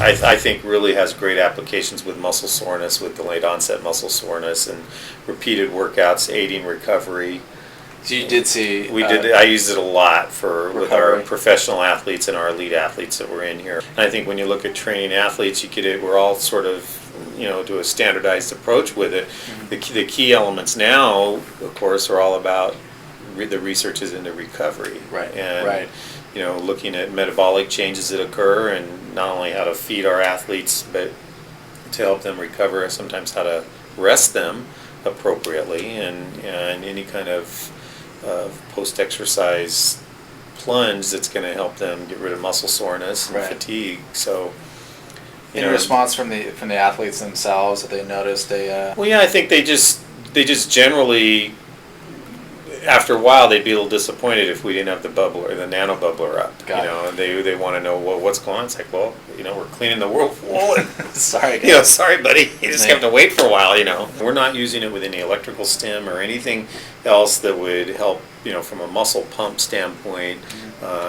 I think really has great applications with muscle soreness, with delayed onset muscle soreness, and repeated workouts aiding recovery. So you did see... We did. I used it a lot with our recovery. professional athletes and our elite athletes that were in here. And I think when you look at training athletes, you get it. We're all sort of, do a standardized approach with it. Mm-hmm. The key elements now, of course, are all about the research is into recovery. Right. And, right. Looking at metabolic changes that occur, and not only how to feed our athletes, but to help them recover. Sometimes how to rest them appropriately, and any kind of post-exercise plunge that's going to help them get rid of muscle soreness and Right. fatigue. So, Any response from the athletes themselves that they noticed well, yeah, I think they just generally, after a while, they'd be a little disappointed if we didn't have the bubbler, the nano bubbler up. Got it. And they want to know, well, what's going on? It's like, well, we're cleaning the whirlpool, and Sorry, guys. sorry, buddy, you just have to wait for a while. We're not using it with any electrical stim or anything else that would help, from a muscle pump standpoint,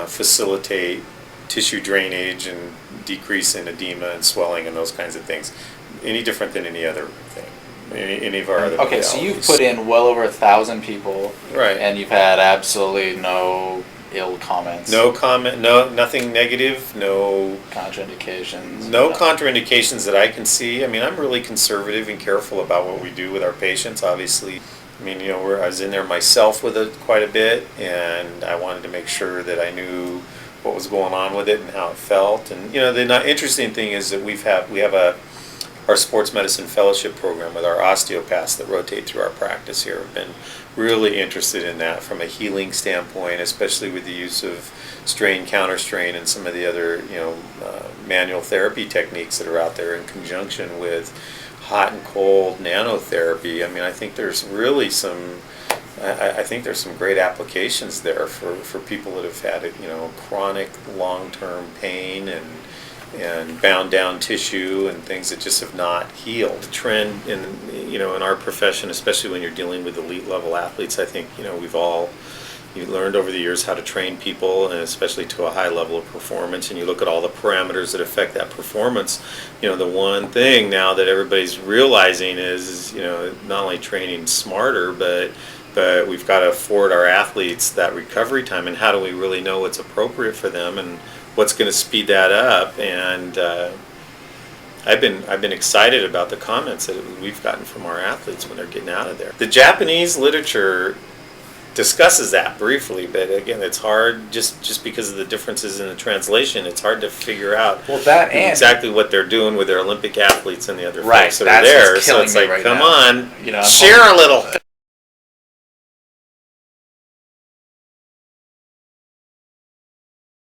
facilitate tissue drainage and decrease in edema and swelling and those kinds of things. Any different than any other thing, any of our other Okay, so modalities. you've put in well over 1,000 people, Right. and you've had absolutely no ill comments. No comment, nothing negative, no Contraindications. contraindications that I can see. I mean, I'm really conservative and careful about what we do with our patients, obviously. I mean, I was in there myself with it quite a bit, and I wanted to make sure that I knew what was going on with it and how it felt. And the interesting thing is that we have our sports medicine fellowship program with our osteopaths that rotate through our practice here. Have been really interested in that from a healing standpoint, especially with the use of strain, counter strain, and some of the other manual therapy techniques that are out there in conjunction with hot and cold nanotherapy. I mean, I think there's really some great applications there for people that have had chronic long-term pain and bound down tissue and things that just have not healed. The trend in our profession, especially when you're dealing with elite level athletes, I think you learned over the years how to train people, and especially to a high level of performance, and you look at all the parameters that affect that performance. The one thing now that everybody's realizing is not only training smarter, but we've got to afford our athletes that recovery time, and how do we really know what's appropriate for them and what's going to speed that up. And I've been excited about the comments that we've gotten from our athletes when they're getting out of there. The Japanese literature discusses that briefly, but again, it's hard just because of the differences in the translation. It's hard to figure out exactly what they're doing with their Olympic athletes and the other folks that are there. So it's like, come on, share a little.